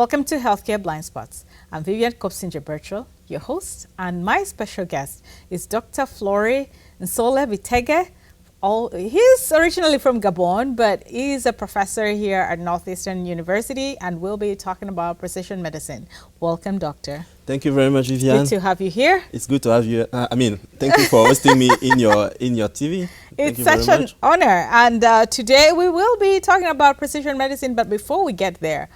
Welcome to Healthcare Blind Spots. I'm Vivian Kopsinje-Bertrell, your host, and my special guest is Dr. Fleury Nsole Biteghe. He's originally from Gabon, but he's a professor here at Northeastern University, and we'll be talking about precision medicine. Welcome, doctor. Thank you very much, Vivian. Good to have you here. It's good to have you. Thank you for hosting me in your TV. It's such an honor. And today we will be talking about precision medicine. But before we get there,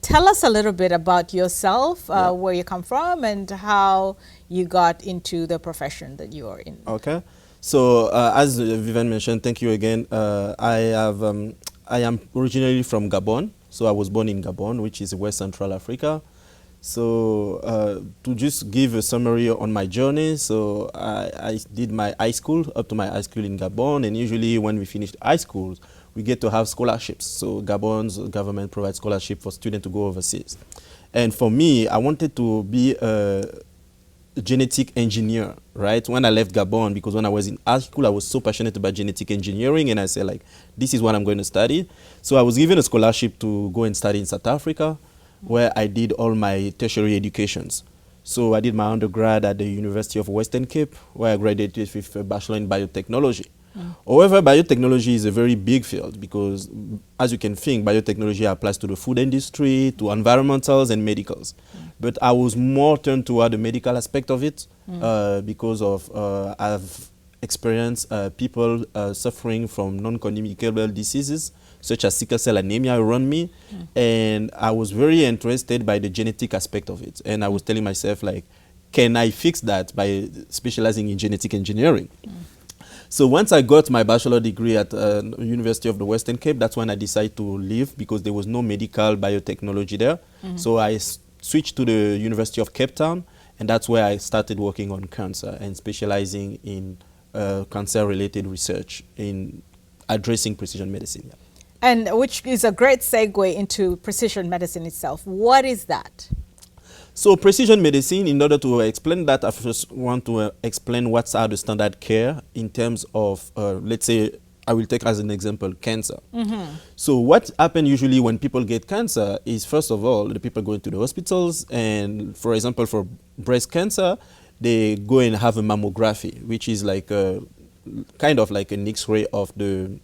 tell us a little bit about yourself, where you come from, and how you got into the profession that you are in. Okay. So as Vivian mentioned, thank you again. I am originally from Gabon. So I was born in Gabon, which is West Central Africa. So to just give a summary on my journey, so I did my high school, up to my high school in Gabon, and usually when we finish high school, we get to have scholarships. So Gabon's government provides scholarship for students to go overseas. And for me, I wanted to be a genetic engineer, right? When I left Gabon, because when I was in high school, I was so passionate about genetic engineering, and I said, like, this is what I'm going to study. So I was given a scholarship to go and study in South Africa, where I did all my tertiary educations. So I did my undergrad at the University of Western Cape, where I graduated with a bachelor in biotechnology. However, biotechnology is a very big field because, as you can think, biotechnology applies to the food industry, to environmentals and medicals. But I was more turned toward the medical aspect of it because of I've experienced people suffering from non-communicable diseases, such as sickle cell anemia around me. And I was very interested by the genetic aspect of it. And I was telling myself, like, can I fix that by specializing in genetic engineering? So once I got my bachelor degree at University of the Western Cape, that's when I decided to leave because there was no medical biotechnology there. So I switched to the University of Cape Town, and that's where I started working on cancer and specializing in cancer-related research in addressing precision medicine. And which is a great segue into precision medicine itself. What is that? So precision medicine, in order to explain that, I first want to explain what's the standard care in terms of, let's say, I will take as an example, cancer. So what happens usually when people get cancer is, first of all, the people go into the hospitals, and for example, for breast cancer, they go and have a mammography, which is like a kind of like an X-ray of the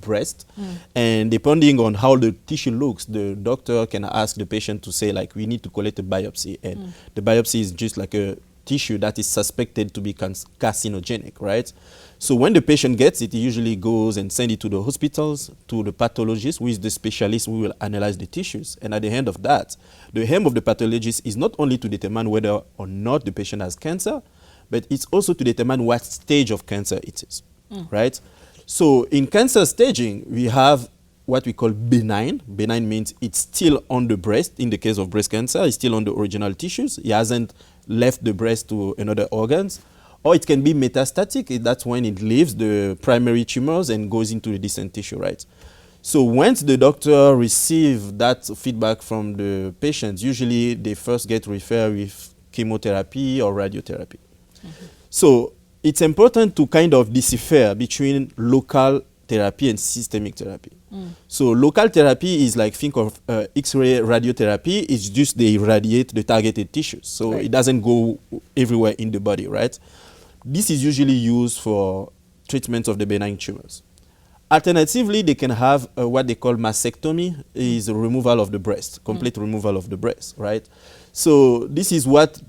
breast. And depending on how the tissue looks, the doctor can ask the patient to say, like, we need to collect a biopsy. And the biopsy is just like a tissue that is suspected to be carcinogenic, right? So when the patient gets it, he usually goes and sends it to the hospitals, to the pathologist, who is the specialist who will analyze the tissues. And at the end of that, the aim of the pathologist is not only to determine whether or not the patient has cancer, but it's also to determine what stage of cancer it is, right? So in cancer staging, we have what we call benign. Benign means it's still on the breast. In the case of breast cancer, it's still on the original tissues. It hasn't left the breast to another organs. Or it can be metastatic. That's when it leaves the primary tumors and goes into the distant tissue, right? So once the doctor receives that feedback from the patients, usually they first get referred with chemotherapy or radiotherapy. So it's important to kind of decipher between local therapy and systemic therapy. So local therapy is like, think of X-ray radiotherapy. It's just they irradiate the targeted tissues. So it doesn't go everywhere in the body, right? This is usually used for treatment of the benign tumors. Alternatively, they can have what they call mastectomy, is a removal of the breast, complete removal of the breast, right? So this is what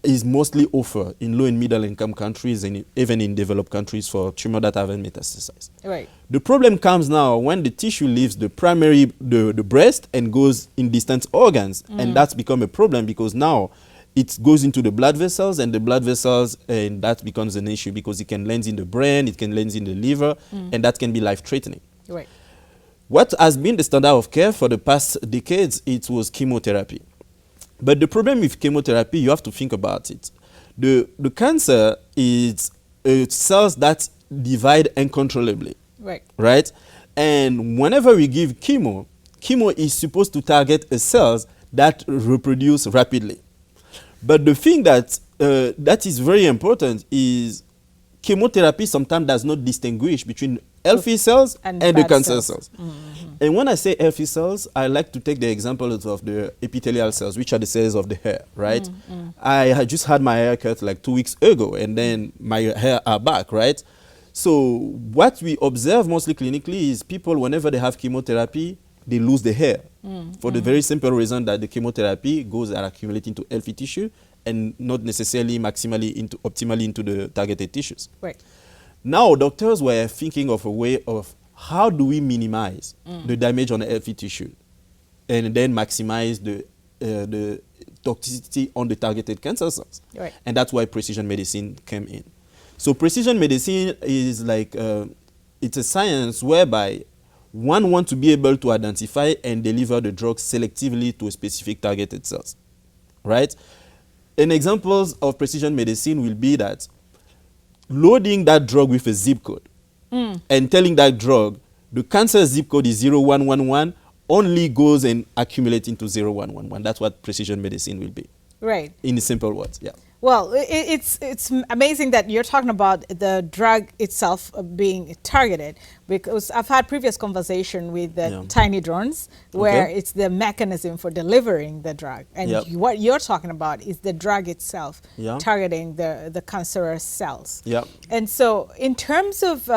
is mostly offered in low and middle income countries and even in developed countries for tumor that haven't metastasized. Right. The problem comes now when the tissue leaves the primary, the breast, and goes in distant organs. And that's become a problem because now it goes into the blood vessels, and the blood vessels, and that becomes an issue because it can land in the brain, it can land in the liver, and that can be life-threatening. Right. What has been the standard of care for the past decades, it was chemotherapy. But the problem with chemotherapy, you have to think about it. The cancer is cells that divide uncontrollably. Right? And whenever we give chemo is supposed to target a cells that reproduce rapidly. But the thing that is very important is chemotherapy sometimes does not distinguish between healthy cells and the cancer cells. And when I say healthy cells, I like to take the example of the epithelial cells, which are the cells of the hair, right? I had just had my hair cut like 2 weeks ago, and then my hair are back, right? So what we observe mostly clinically is people, whenever they have chemotherapy, they lose the hair for the very simple reason that the chemotherapy goes and accumulates into healthy tissue and not necessarily optimally into the targeted tissues. Right. Now, doctors were thinking of a way of how do we minimize the damage on the healthy tissue and then maximize the toxicity on the targeted cancer cells. Right. And that's why precision medicine came in. So precision medicine is like, it's a science whereby one wants to be able to identify and deliver the drug selectively to a specific targeted cells, right? An examples of precision medicine will be that loading that drug with a zip code and telling that drug the cancer zip code is 0111 only goes and accumulates into 0111. That's what precision medicine will be. Right. In simple words, yeah. Well, it's amazing that you're talking about the drug itself being targeted, because I've had previous conversation with the tiny drones where it's the mechanism for delivering the drug. And what you're talking about is the drug itself targeting the cancerous cells. And so in terms of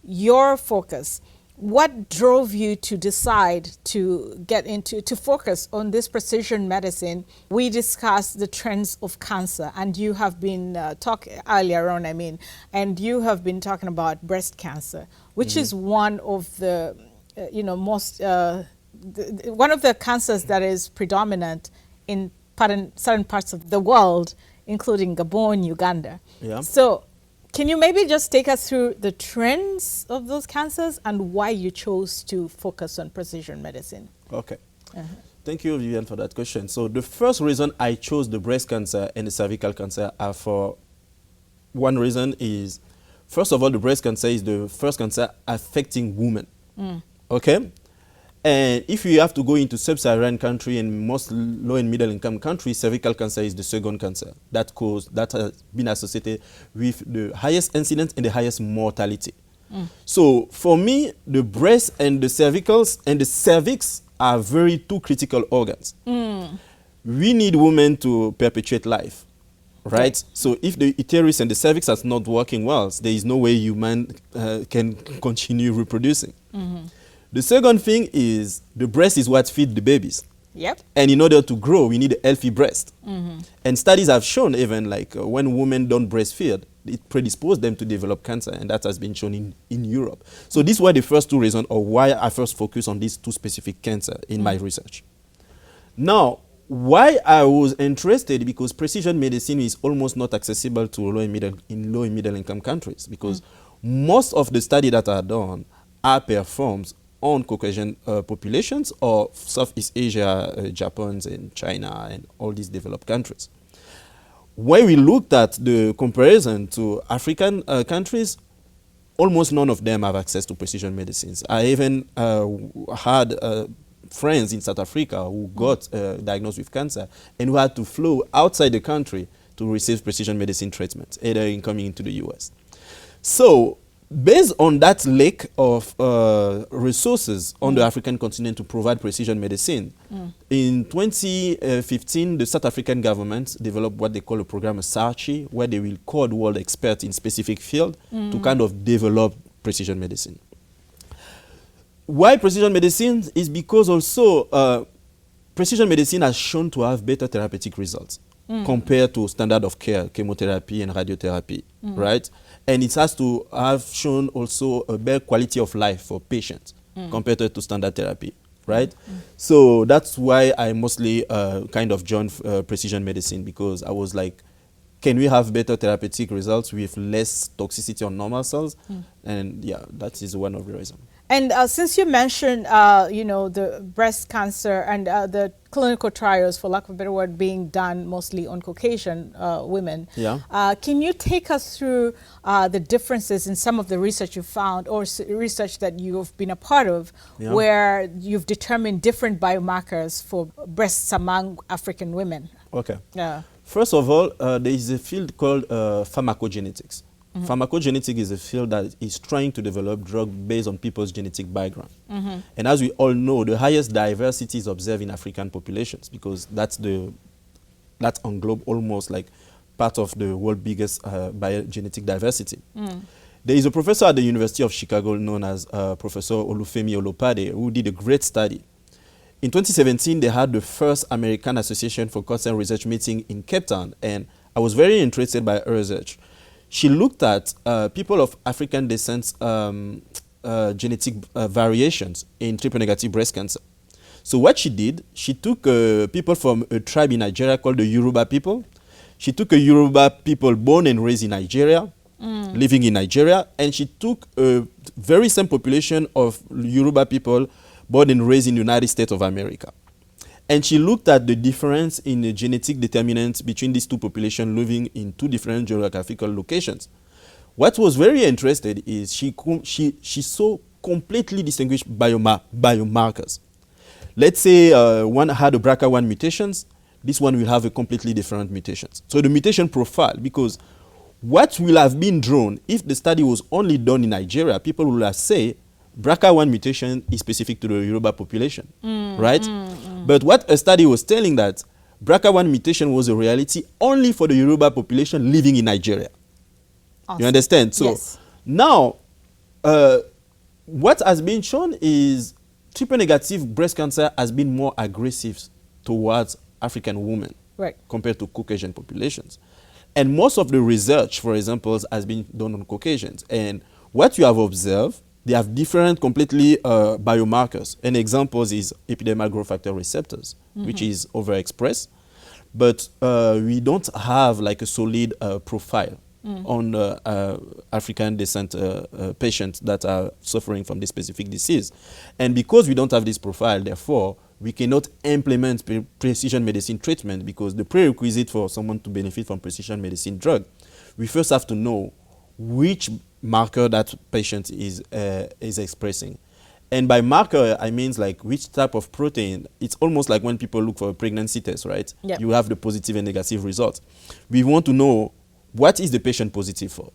your focus, what drove you to decide to focus on this precision medicine? We discussed the trends of cancer, and you have been talking earlier on, and you have been talking about breast cancer, which is one of the, one of the cancers that is predominant in certain parts of the world, including Gabon, Uganda. So can you maybe just take us through the trends of those cancers and why you chose to focus on precision medicine? Okay. Thank you, Vivian, for that question. So the first reason I chose the breast cancer and the cervical cancer are for one reason is, first of all, the breast cancer is the first cancer affecting women. Okay? And if you have to go into sub-Saharan country and most low and middle income countries, cervical cancer is the second cancer that has been associated with the highest incidence and the highest mortality. So for me, the breast and the cervicals and the cervix are very two critical organs. We need women to perpetuate life, right? So if the uterus and the cervix are not working well, there is no way human can continue reproducing. The second thing is the breast is what feeds the babies. And in order to grow, we need a healthy breast. And studies have shown even like when women don't breastfeed, it predisposes them to develop cancer, and that has been shown in Europe. So these were the first two reasons of why I first focused on these two specific cancers in my research. Now, why I was interested, because precision medicine is almost not accessible to low and middle income countries, because most of the studies that are done are performed on Caucasian populations or Southeast Asia, Japan and China and all these developed countries. When we looked at the comparison to African countries, almost none of them have access to precision medicines. I even had friends in South Africa who got diagnosed with cancer and who had to fly outside the country to receive precision medicine treatment, either in coming into the US. So based on that lack of resources on the African continent to provide precision medicine, in 2015, the South African government developed what they call a program, a SARCHI, where they will call world experts in specific field to kind of develop precision medicine. Why precision medicine? Is because also precision medicine has shown to have better therapeutic results compared to standard of care, chemotherapy and radiotherapy, right? And it has to have shown also a better quality of life for patients compared to standard therapy, right? So that's why I mostly kind of joined precision medicine, because I was like, can we have better therapeutic results with less toxicity on normal cells? And yeah, that is one of the reasons. And since you mentioned, the breast cancer and the clinical trials, for lack of a better word, being done mostly on Caucasian women, can you take us through the differences in some of the research you found or research that you've been a part of where you've determined different biomarkers for breasts among African women? Okay. First of all, there is a field called pharmacogenetics. Pharmacogenetics is a field that is trying to develop drugs based on people's genetic background. And as we all know, the highest diversity is observed in African populations because that englobe almost like part of the world's biggest biogenetic diversity. There is a professor at the University of Chicago known as Professor Olufemi Olopade who did a great study. In 2017, they had the first American Association for Cancer Research meeting in Cape Town, and I was very interested by her research. She looked at people of African descent genetic variations in triple-negative breast cancer. So what she did, she took people from a tribe in Nigeria called the Yoruba people. She took a Yoruba people born and raised in Nigeria, living in Nigeria, and she took a very same population of Yoruba people born and raised in the United States of America. And she looked at the difference in the genetic determinants between these two populations living in two different geographical locations. What was very interesting is she saw completely distinguished biomarkers. Let's say one had a BRCA1 mutations, this one will have a completely different mutations. So the mutation profile, because what will have been drawn if the study was only done in Nigeria, people will have said BRCA1 mutation is specific to the Yoruba population, right? But what a study was telling that BRCA1 mutation was a reality only for the Yoruba population living in Nigeria. Awesome. You understand? So yes. Now, what has been shown is triple-negative breast cancer has been more aggressive towards African women compared to Caucasian populations. And most of the research, for example, has been done on Caucasians. And what you have observed, they have different completely biomarkers. An example is epidermal growth factor receptors, which is overexpressed. But we don't have like a solid profile on African descent patients that are suffering from this specific disease. And because we don't have this profile, therefore, we cannot implement precision medicine treatment because the prerequisite for someone to benefit from precision medicine drug, we first have to know which marker that patient is expressing. And by marker, I mean like which type of protein. It's almost like when people look for a pregnancy test, right? Yep. You have the positive and negative results. We want to know what is the patient positive for.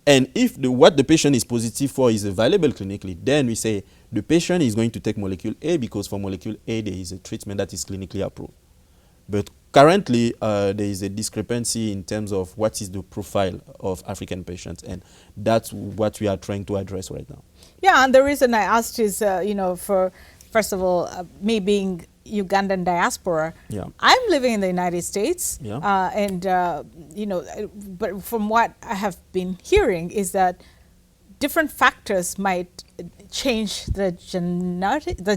And if what the patient is positive for is available clinically, then we say the patient is going to take molecule A because for molecule A, there is a treatment that is clinically approved. But currently, there is a discrepancy in terms of what is the profile of African patients, and that's what we are trying to address right now. Yeah, and the reason I asked is, for first of all, me being Ugandan diaspora, I'm living in the United States, but from what I have been hearing is that different factors might change the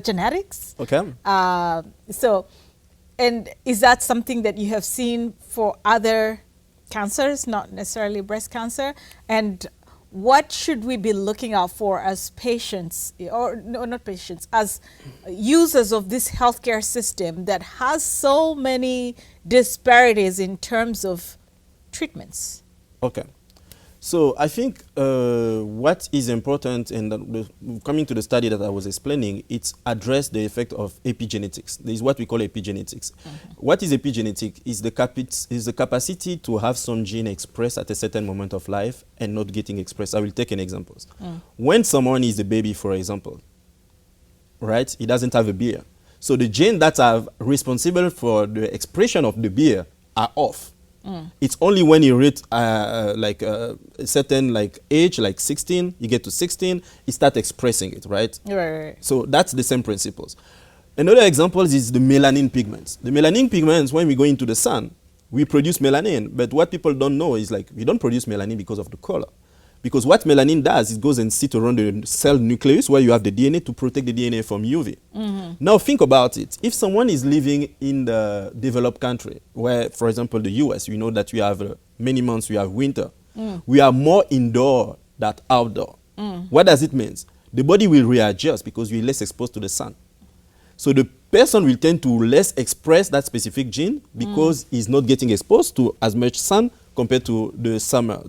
genetics. Okay. And is that something that you have seen for other cancers, not necessarily breast cancer? And what should we be looking out for as patients, or no, not patients, as users of this healthcare system that has so many disparities in terms of treatments? Okay. So I think what is important, and coming to the study that I was explaining, it's address the effect of epigenetics. There is what we call epigenetics. What is epigenetic? Is the capacity to have some gene expressed at a certain moment of life and not getting expressed. I will take an example. When someone is a baby, for example, right, he doesn't have a beard. So the genes that are responsible for the expression of the beard are off. It's only when you reach a certain age, like 16, you get to 16, you start expressing it, right? Right. So that's the same principles. Another example is the melanin pigments. The melanin pigments, when we go into the sun, we produce melanin. But what people don't know is we don't produce melanin because of the color. Because what melanin does, it goes and sits around the cell nucleus where you have the DNA to protect the DNA from UV. Now think about it. If someone is living in the developed country, where, for example, the US, we know that we have many months, we have winter. We are more indoor than outdoor. What does it mean? The body will readjust because you're less exposed to the sun. So the person will tend to less express that specific gene because he's not getting exposed to as much sun compared to the summer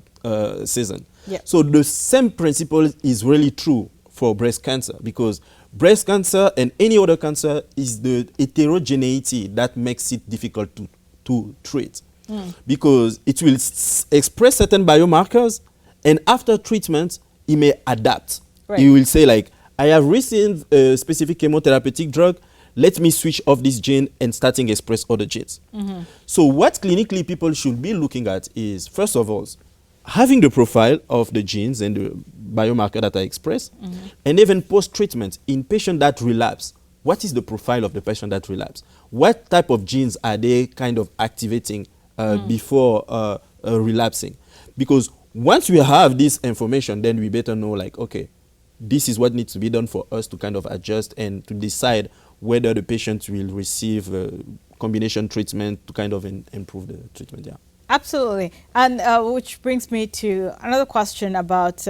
season. Yep. So the same principle is really true for breast cancer, because breast cancer and any other cancer is the heterogeneity that makes it difficult to treat. because it will express certain biomarkers, and after treatment, it may adapt. Right. It will say like, I have received a specific chemotherapeutic drug, let me switch off this gene and starting express other genes. So what clinically people should be looking at is, first of all, having the profile of the genes and the biomarker that I express, and even post-treatment in patient that relapse, what is the profile of the patient that relapse? What type of genes are they kind of activating before relapsing? Because once we have this information, then we better know like, okay, this is what needs to be done for us to kind of adjust and to decide whether the patient will receive combination treatment to kind of improve the treatment. Yeah. Absolutely. And which brings me to another question about,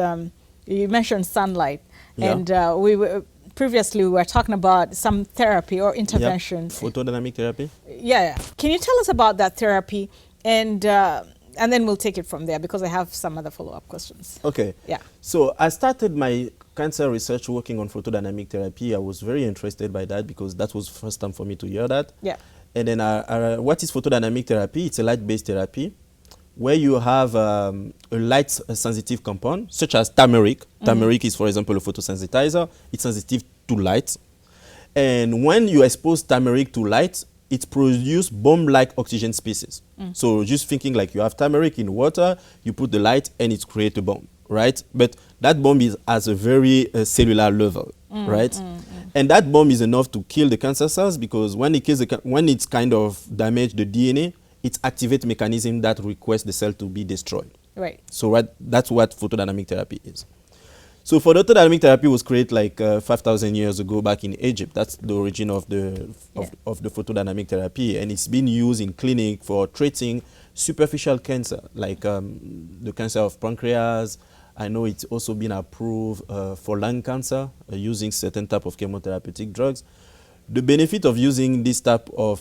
you mentioned sunlight. Yeah. And previously we were talking about some therapy or intervention. Yep. Photodynamic therapy. Yeah. Can you tell us about that therapy? And then we'll take it from there, because I have some other follow-up questions. Okay. Yeah. So I started my cancer research working on photodynamic therapy. I was very interested by that because that was the first time for me to hear that. Yeah. And then what is photodynamic therapy? It's a light-based therapy where you have a light-sensitive compound, such as turmeric. Turmeric is, for example, a photosensitizer. It's sensitive to light. And when you expose turmeric to light, it produces bomb-like oxygen species. So just thinking like you have turmeric in water, you put the light, and it creates a bomb, right? But that bomb is at a very cellular level, right? And that bomb is enough to kill the cancer cells, because when it kills when it's kind of damage the DNA, it activates mechanism that requests the cell to be destroyed. Right. So that's what photodynamic therapy is. So photodynamic therapy was created like 5,000 years ago back in Egypt. That's the origin of the photodynamic therapy, and it's been used in clinic for treating superficial cancer, like the cancer of pancreas. I know it's also been approved for lung cancer using certain type of chemotherapeutic drugs. The benefit of using this type of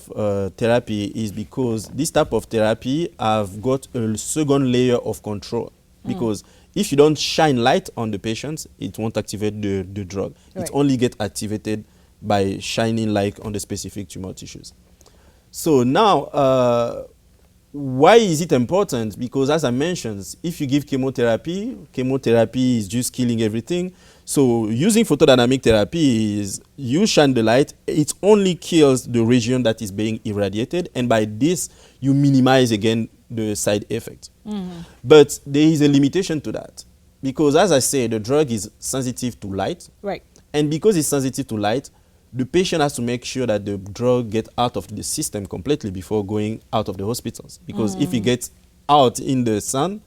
therapy is because this type of therapy have got a second layer of control, because if you don't shine light on the patients, it won't activate the drug. Right. It only gets activated by shining light on the specific tumor tissues. So now, why is it important? Because as I mentioned, if you give chemotherapy is just killing everything. So using photodynamic therapy is you shine the light, it only kills the region that is being irradiated, and by this you minimize again the side effects. But there is a limitation to that, because as I say, the drug is sensitive to light. Right. And because it's sensitive to light, the patient has to make sure that the drug gets out of the system completely before going out of the hospitals. Because if it gets out in the sun,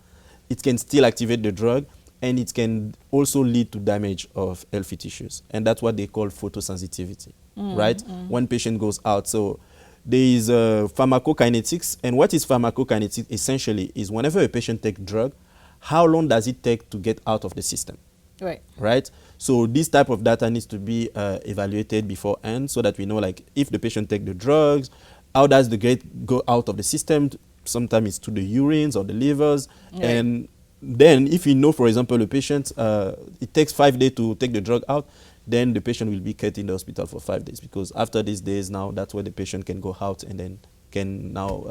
it can still activate the drug, and it can also lead to damage of healthy tissues. And that's what they call photosensitivity, right? When patient goes out. So there is pharmacokinetics. And what is pharmacokinetics essentially is whenever a patient takes drug, how long does it take to get out of the system? Right. Right? So this type of data needs to be evaluated beforehand, so that we know like if the patient takes the drugs, how does the gate go out of the system? Sometimes it's to the urines or the livers. Right. And then if we know, for example, the patient, it takes 5 days to take the drug out, then the patient will be kept in the hospital for 5 days, because after these days now, that's where the patient can go out and then can now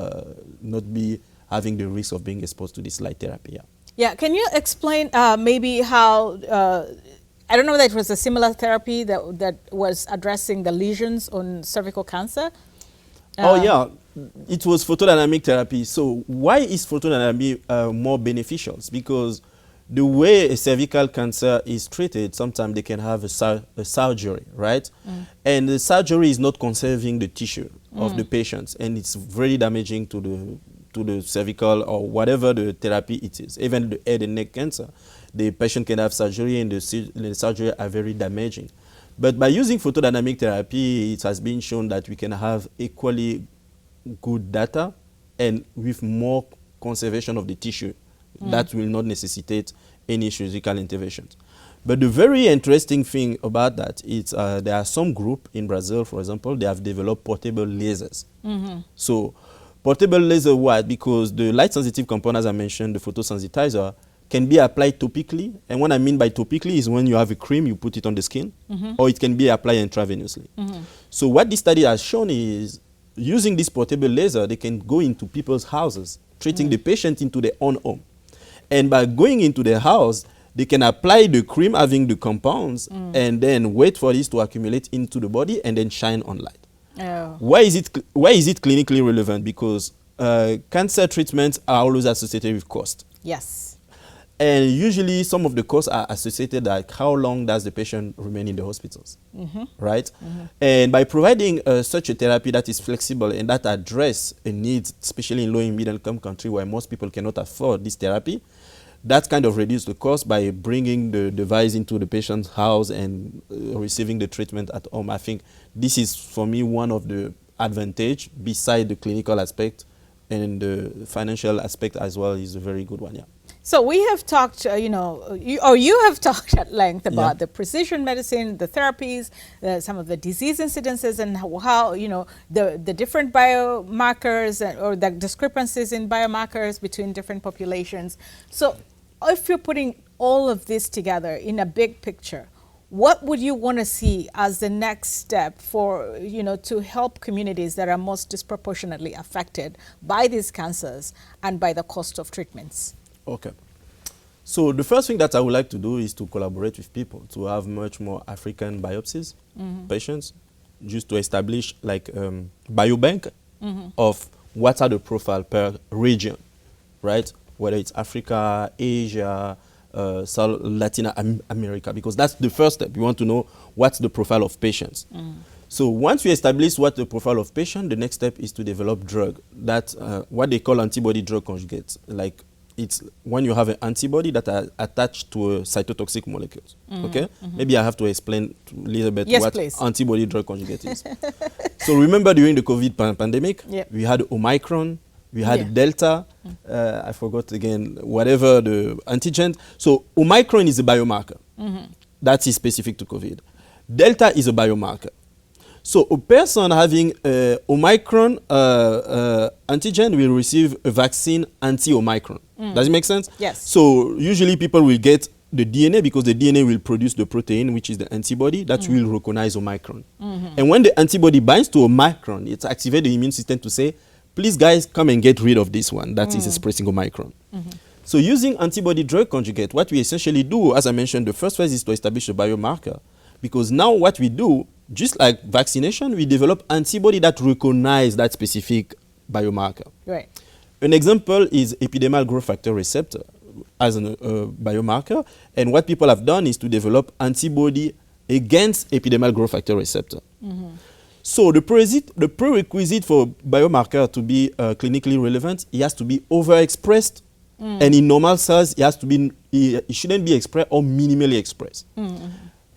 not be having the risk of being exposed to this light therapy. Yeah. Yeah. Can you explain maybe how, I don't know whether it was a similar therapy that was addressing the lesions on cervical cancer? Oh, yeah. It was photodynamic therapy. So why is photodynamic more beneficial? Because the way a cervical cancer is treated, sometimes they can have a surgery, right? And the surgery is not conserving the tissue of the patients, and it's very damaging to the cervical or whatever the therapy it is. Even the head and neck cancer, the patient can have surgery, and the surgery are very damaging. But by using photodynamic therapy, it has been shown that we can have equally good data and with more conservation of the tissue that will not necessitate any surgical interventions. But the very interesting thing about that is there are some group in Brazil, for example, they have developed portable lasers. So portable laser, why? Because the light sensitive component, as I mentioned, the photosensitizer, can be applied topically. And what I mean by topically is when you have a cream, you put it on the skin, or it can be applied intravenously. So what this study has shown is using this portable laser, they can go into people's houses, treating the patient into their own home. And by going into their house, they can apply the cream having the compounds and then wait for this to accumulate into the body and then shine on light. Oh. Why is it clinically relevant? Because cancer treatments are always associated with cost. Yes. And usually some of the costs are associated like how long does the patient remain in the hospitals, right? And by providing such a therapy that is flexible and that address a need, especially in low and middle income country where most people cannot afford this therapy, that kind of reduce the cost by bringing the device into the patient's house and receiving the treatment at home. I think this is, for me, one of the advantage beside the clinical aspect, and the financial aspect as well is a very good one, yeah. So we have talked, you have talked at length about the precision medicine, the therapies, some of the disease incidences, and how the different biomarkers or the discrepancies in biomarkers between different populations. So if you're putting all of this together in a big picture, what would you want to see as the next step for, to help communities that are most disproportionately affected by these cancers and by the cost of treatments? Okay. So the first thing that I would like to do is to collaborate with people to have much more African biopsies, patients, just to establish like biobank of what are the profile per region, right? Whether it's Africa, Asia, South Latin America, because that's the first step. You want to know what's the profile of patients. So once we establish what the profile of patient, the next step is to develop drug. That's what they call antibody drug conjugates. Like it's when you have an antibody that are attached to a cytotoxic molecules. Okay? Maybe I have to explain a little bit what antibody drug conjugate is. So remember during the COVID pandemic, we had Omicron, we had Delta, I forgot again, whatever the antigen. So Omicron is a biomarker. That is specific to COVID. Delta is a biomarker. So a person having Omicron antigen will receive a vaccine anti-Omicron. Does it make sense? Yes. So usually people will get the DNA because the DNA will produce the protein, which is the antibody that will recognize Omicron. And when the antibody binds to Omicron, it activates the immune system to say, please guys, come and get rid of this one that is expressing Omicron. So using antibody drug conjugate, what we essentially do, as I mentioned, the first phase is to establish a biomarker. Because now what we do, just like vaccination, we develop antibody that recognize that specific biomarker. Right. An example is epidermal growth factor receptor as a biomarker. And what people have done is to develop antibody against epidermal growth factor receptor. So the prerequisite for biomarker to be clinically relevant, it has to be overexpressed. And in normal cells, it shouldn't be expressed or minimally expressed.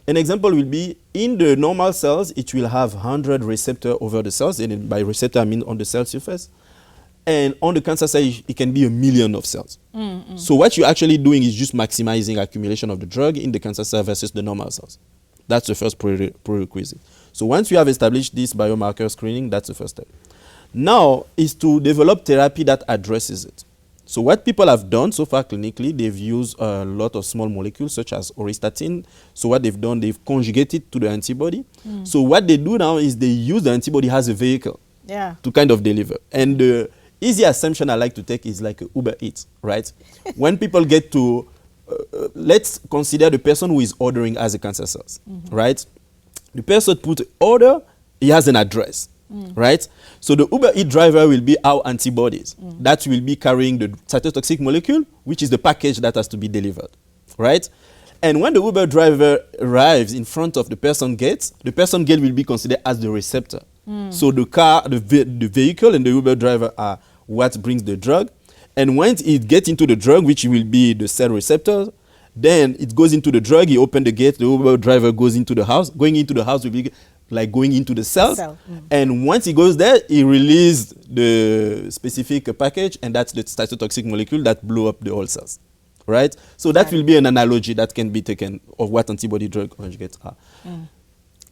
An example will be in the normal cells, it will have 100 receptors over the cells, and by receptor I mean on the cell surface. And on the cancer cell, it can be 1 million of cells. So what you're actually doing is just maximizing accumulation of the drug in the cancer cell versus the normal cells. That's the first prerequisite. So once you have established this biomarker screening, that's the first step. Now is to develop therapy that addresses it. So what people have done so far clinically, they've used a lot of small molecules such as auristatin. So what they've done, they've conjugated to the antibody. So what they do now is they use the antibody as a vehicle to kind of deliver. And the easy assumption I like to take is like Uber Eats, right? When people get to, let's consider the person who is ordering as a cancer cells, right? The person put order, he has an address. Right? So the Uber Eats driver will be our antibodies. That will be carrying the cytotoxic molecule, which is the package that has to be delivered. Right? And when the Uber driver arrives in front of the person gate will be considered as the receptor. So the car, the vehicle and the Uber driver are what brings the drug. And once it gets into the drug, which will be the cell receptor, then it goes into the drug, he opens the gate, the Uber driver goes into the house. Going into the house will be like going into the cells. And once he goes there, he releases the specific package, and that's the cytotoxic molecule that blew up the whole cells. Right? So that will be an analogy that can be taken of what antibody drug conjugates are.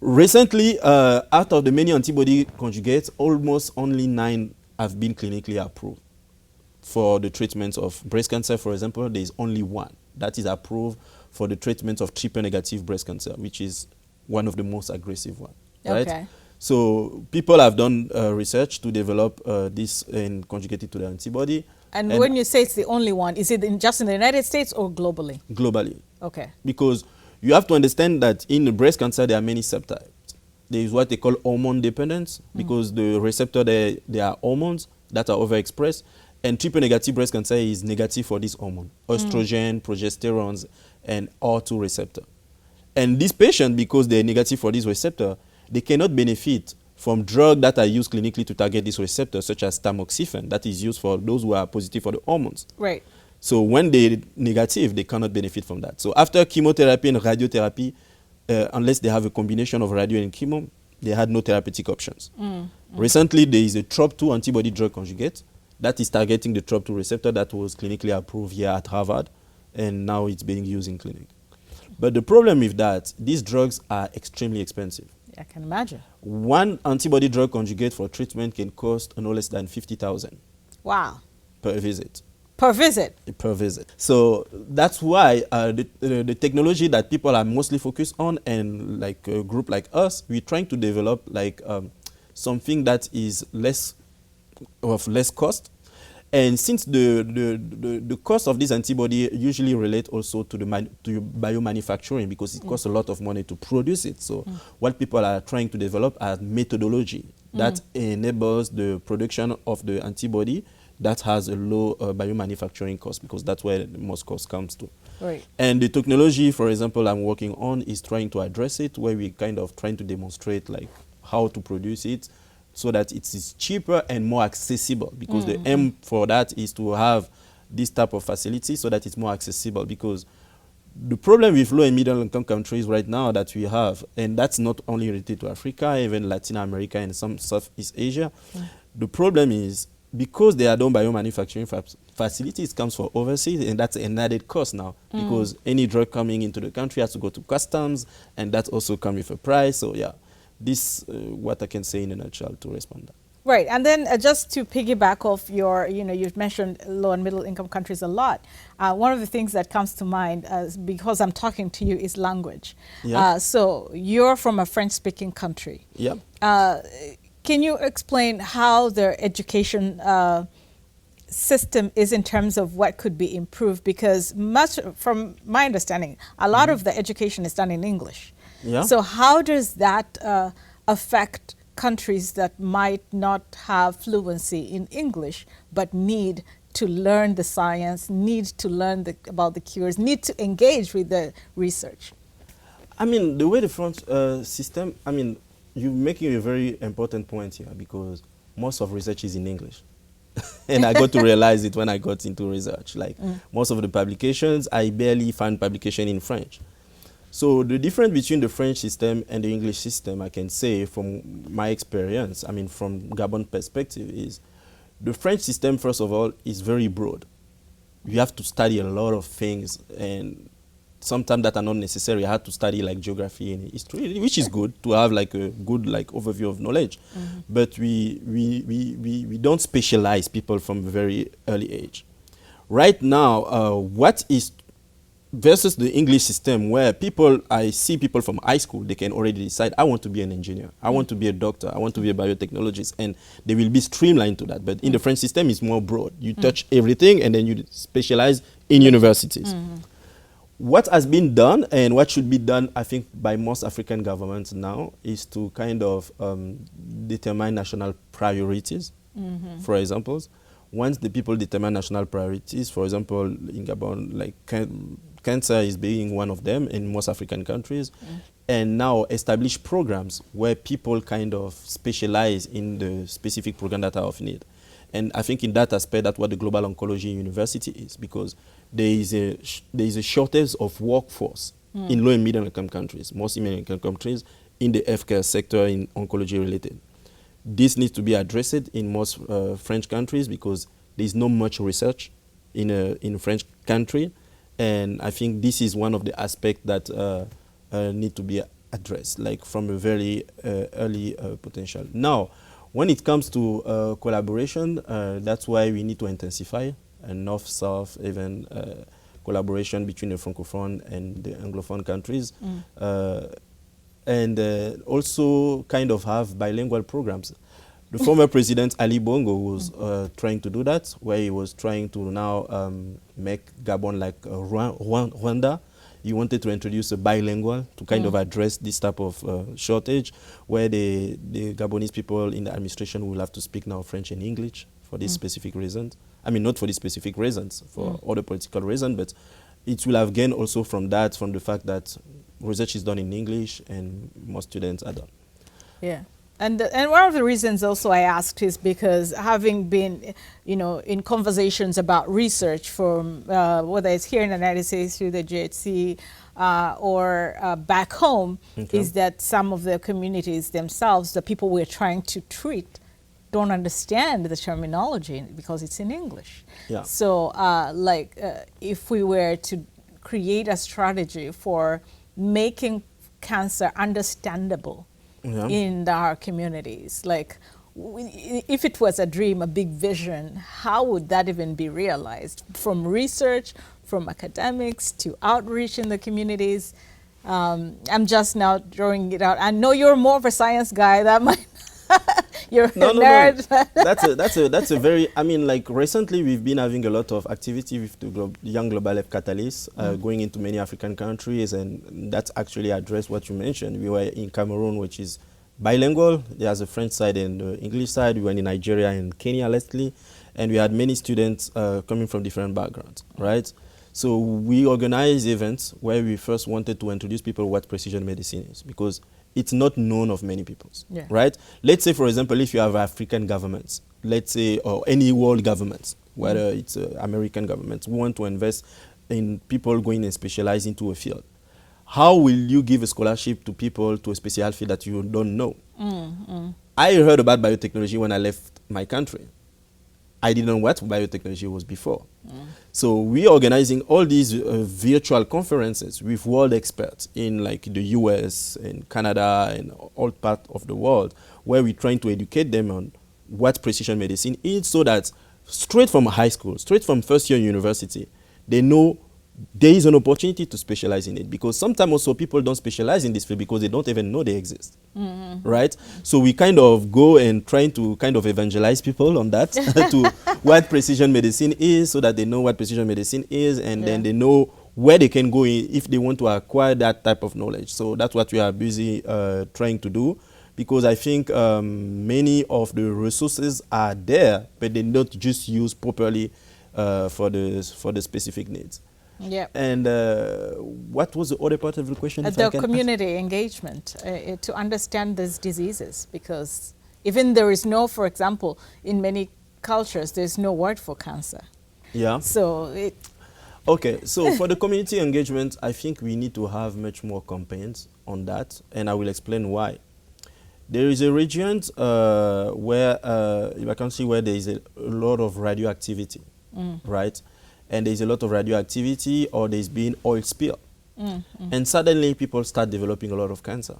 Recently, out of the many antibody conjugates, almost only 9 have been clinically approved. For the treatment of breast cancer, for example, there is only 1 that is approved for the treatment of triple negative breast cancer, which is one of the most aggressive ones. Right? So people have done research to develop this and conjugate it to the antibody. And when you say it's the only one, is it just in the United States or globally? Globally. Okay. Because you have to understand that in the breast cancer, there are many subtypes. There is what they call hormone dependence, because the receptor, there are hormones that are overexpressed. And triple negative breast cancer is negative for this hormone, estrogen, progesterones, and R2 receptor. And these patients, because they're negative for this receptor, they cannot benefit from drugs that are used clinically to target this receptor, such as tamoxifen, that is used for those who are positive for the hormones. Right. So when they're negative, they cannot benefit from that. So after chemotherapy and radiotherapy, unless they have a combination of radio and chemo, they had no therapeutic options. Recently, there is a TROP2 antibody drug conjugate that is targeting the TROP2 receptor that was clinically approved here at Harvard, and now it's being used in clinic. But the problem with that, these drugs are extremely expensive. I can imagine. One antibody drug conjugate for treatment can cost no less than 50,000. Wow. Per visit. Per visit? Per visit. So that's why the technology that people are mostly focused on, and like a group like us, we're trying to develop like something that is less cost. And since the cost of this antibody usually relate also to biomanufacturing, because it costs a lot of money to produce it. So what people are trying to develop are methodology that enables the production of the antibody that has a low biomanufacturing cost, because that's where the most cost comes to. Right. And the technology, for example, I'm working on is trying to address it, where we kind of trying to demonstrate like how to produce it, so that it is cheaper and more accessible, because the aim for that is to have this type of facility so that it's more accessible. Because the problem with low and middle income countries right now that we have, and that's not only related to Africa, even Latin America and some Southeast Asia, the problem is because they are done biomanufacturing facilities comes from overseas, and that's an added cost now, because any drug coming into the country has to go to customs, and that also comes with a price. So yeah. This what I can say in a nutshell to respond to that. Right, and then just to piggyback off your, you've mentioned low and middle income countries a lot. One of the things that comes to mind, because I'm talking to you, is language. Yeah. So you're from a French-speaking country. Yeah. Can you explain how their education system is in terms of what could be improved? Because much, from my understanding, a lot of the education is done in English. Yeah. So how does that affect countries that might not have fluency in English but need to learn the science, need to learn about the cures, need to engage with the research? I mean, the way the French system, I mean, you're making a very important point here, because most of research is in English. And I got to realize it when I got into research. Like most of the publications, I barely find publication in French. So the difference between the French system and the English system, I can say from my experience, I mean from Gabon perspective, is the French system, first of all, is very broad. You have to study a lot of things, and sometimes that are not necessary. I had to study like geography and history, which is good to have like a good like overview of knowledge. But we don't specialize people from a very early age. Right now, what is versus the English system, where I see people from high school, they can already decide, I want to be an engineer, I want to be a doctor, I want to be a biotechnologist, and they will be streamlined to that. But in the French system, it's more broad. You touch everything, and then you specialize in universities. What has been done, and what should be done, I think, by most African governments now, is to kind of determine national priorities. For example, once the people determine national priorities, for example, in Gabon, like cancer is being one of them in most African countries, and now establish programs where people kind of specialize in the specific program that are of need. And I think in that aspect, that's what the Global Oncology University is, because there is a shortage of workforce in low and middle income countries, most middle income countries, in the healthcare sector in oncology related. This needs to be addressed in most French countries, because there is not much research in French country, and I think this is one of the aspects that need to be addressed, like from a very early potential. Now, when it comes to collaboration, that's why we need to intensify North-South, even collaboration between the Francophone and the Anglophone countries. and also kind of have bilingual programs. The former president Ali Bongo was trying to do that, where he was trying to now make Gabon like Rwanda. He wanted to introduce a bilingual to kind of address this type of shortage, where the Gabonese people in the administration will have to speak now French and English for this specific reasons. I mean, not for these specific reasons, for other political reasons, but it will have gained also from that, from the fact that research is done in English and most students are done. Yeah. And one of the reasons also I asked is because having been, you know, in conversations about research from whether it's here in the United States through the GHC or back home, is that some of the communities themselves, the people we're trying to treat, don't understand the terminology because it's in English. Yeah. So if we were to create a strategy for making cancer understandable in our communities, like if it was a dream, a big vision, how would that even be realized? From research, from academics to outreach in the communities. I'm just now drawing it out. I know you're more of a science guy. That might you're a nerd. No. That's a very, I mean, like recently we've been having a lot of activity with the Young Global Health Catalyst going into many African countries, and that's actually addressed what you mentioned. We were in Cameroon, which is bilingual. There's a French side and the English side. We were in Nigeria and Kenya lately, and we had many students coming from different backgrounds, right? So we organized events where we first wanted to introduce people what precision medicine is, because it's not known of many people, right? Let's say, for example, if you have African governments, let's say, or any world governments, whether it's American governments, who want to invest in people going and specialize into a field. How will you give a scholarship to people to a special field that you don't know? I heard about biotechnology when I left my country. I didn't know what biotechnology was before. So we are organizing all these virtual conferences with world experts in like the US and Canada and all parts of the world, where we're trying to educate them on what precision medicine is, so that straight from high school, straight from first year university, they know there is an opportunity to specialize in it, because sometimes also people don't specialize in this field because they don't even know they exist, right? So we kind of go and trying to kind of evangelize people on that to what precision medicine is, so that they know what precision medicine is, and then they know where they can go if they want to acquire that type of knowledge. So that's what we are busy trying to do, because I think many of the resources are there, but they're not just used properly for the specific needs. Yeah. And what was the other part of the question? The community engagement to understand these diseases, because even there is no, for example, in many cultures, there's no word for cancer. Yeah. So okay, so for the community engagement, I think we need to have much more campaigns on that, and I will explain why. There is a region where, I can see where there is a lot of radioactivity, right? And there's a lot of radioactivity, or there's been oil spill. And suddenly people start developing a lot of cancer.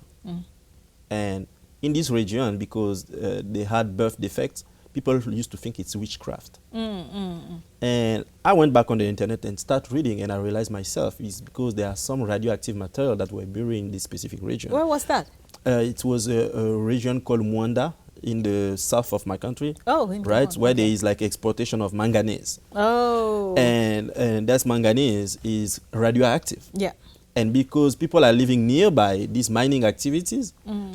And in this region, because they had birth defects, people used to think it's witchcraft. And I went back on the internet and started reading, and I realized myself it's because there are some radioactive material that were buried in this specific region. where was that? It was a region called Mwanda, in the south of my country, right, where there is like exploitation of manganese. And that manganese is radioactive. Yeah. And because people are living nearby these mining activities,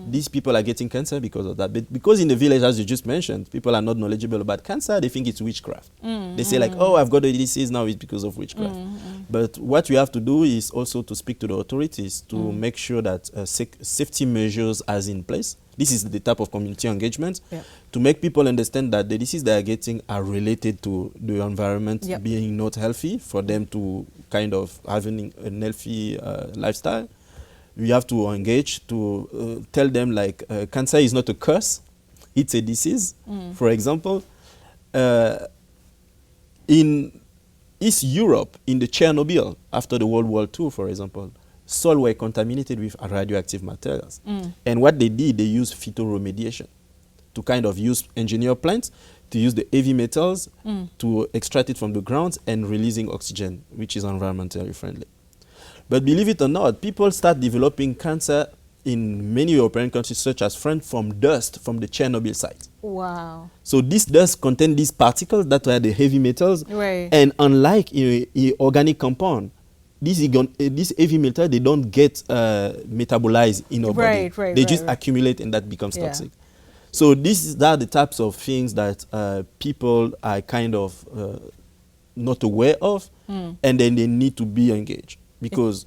these people are getting cancer because of that. But because in the village, as you just mentioned, people are not knowledgeable about cancer, they think it's witchcraft. They say like, oh, I've got a disease now, it's because of witchcraft. But what we have to do is also to speak to the authorities to make sure that safety measures are in place. This is the type of community engagement to make people understand that the diseases they are getting are related to the environment being not healthy, for them to kind of having a healthy lifestyle. We have to engage to tell them like cancer is not a curse, it's a disease. For example, in East Europe, in the Chernobyl, after the World War II, for example, soil were contaminated with radioactive materials. And what they did, they used phytoremediation to kind of use engineer plants to use the heavy metals to extract it from the ground and releasing oxygen, which is environmentally friendly. But believe it or not, people start developing cancer in many European countries, such as France, from dust from the Chernobyl site. Wow. So this dust contains these particles that are the heavy metals. Right. And unlike a organic compound, this heavy metal, they don't get metabolized in our body. They just accumulate and that becomes toxic. So these are the types of things that people are kind of not aware of, and then they need to be engaged. Because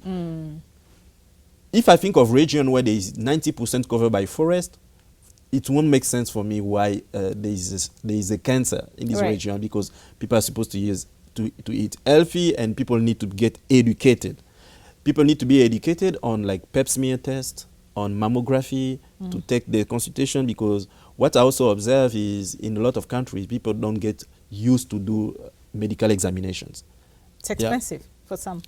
if I think of region where there is 90% covered by forest, it won't make sense for me why there is a cancer in this region, because people are supposed to eat healthy, and people need to get educated. People need to be educated on like pap smear test, on mammography, to take the consultation, because what I also observe is in a lot of countries, people don't get used to do medical examinations. It's expensive for some.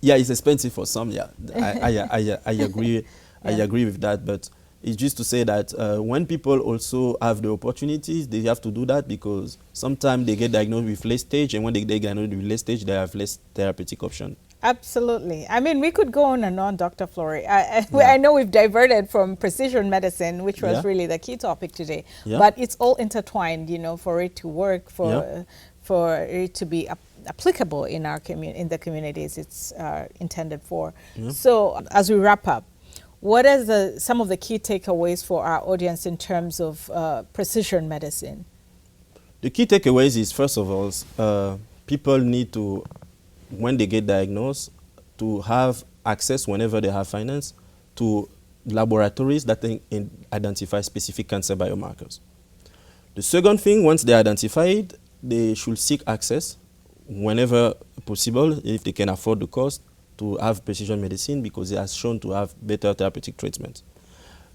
Yeah, it's expensive for some. Yeah, I agree. I agree with that. But it's just to say that when people also have the opportunities, they have to do that, because sometimes they get diagnosed with late stage, and when they get diagnosed with late stage, they have less therapeutic option. Absolutely. I mean, we could go on and on, Dr. Fleury. I know we've diverted from precision medicine, which was really the key topic today, but it's all intertwined, you know, for it to work, for it to be applicable in our in the communities it's intended for. So as we wrap up, what are some of the key takeaways for our audience in terms of precision medicine? The key takeaways is, first of all, people need to, when they get diagnosed, to have access, whenever they have finance, to laboratories that identify specific cancer biomarkers. The second thing, once they identify it, they should seek access whenever possible, if they can afford the cost, to have precision medicine, because it has shown to have better therapeutic treatment.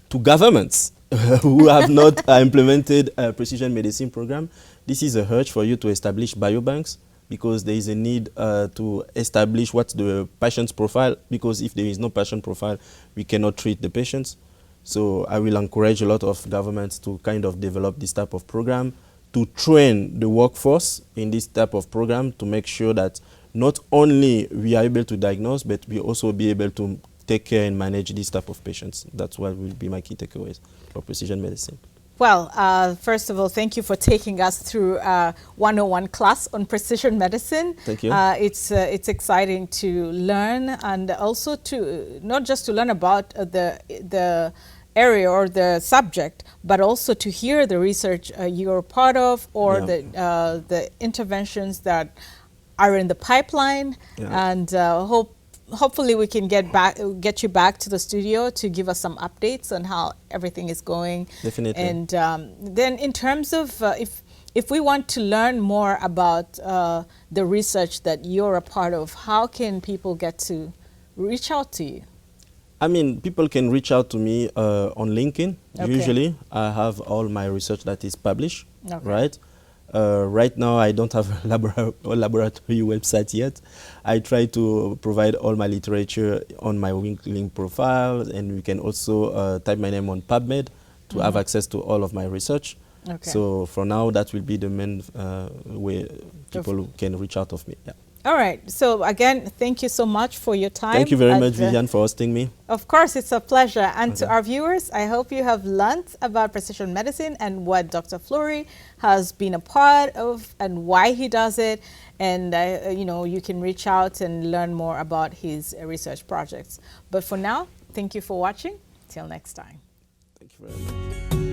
To governments who have not implemented a precision medicine program, this is a urge for you to establish biobanks, because there is a need to establish what's the patient's profile, because if there is no patient profile, we cannot treat the patients. So I will encourage a lot of governments to kind of develop this type of program, to train the workforce in this type of program, to make sure that not only we are able to diagnose, but we also be able to take care and manage this type of patients. That's what will be my key takeaways for precision medicine. Well, first of all, thank you for taking us through 101 class on precision medicine. Thank you. It's exciting to learn, and also to not just to learn about the area or the subject, but also to hear the research you're part of, or the interventions that are in the pipeline, and hopefully we can get you back to the studio to give us some updates on how everything is going. Definitely. And then in terms of if we want to learn more about the research that you're a part of, how can people get to reach out to you? I mean, people can reach out to me on LinkedIn. Usually, I have all my research that is published, right? Right now, I don't have a laboratory website yet. I try to provide all my literature on my LinkedIn profile, and you can also type my name on PubMed to have access to all of my research. So for now, that will be the main way people can reach out of me. All right. So again, thank you so much for your time. Thank you very much, Vivian, for hosting me. Of course, it's a pleasure. And to our viewers, I hope you have learned about precision medicine and what Dr. Fleury has been a part of and why he does it. And, you know, you can reach out and learn more about his research projects. But for now, thank you for watching. Till next time. Thank you very much.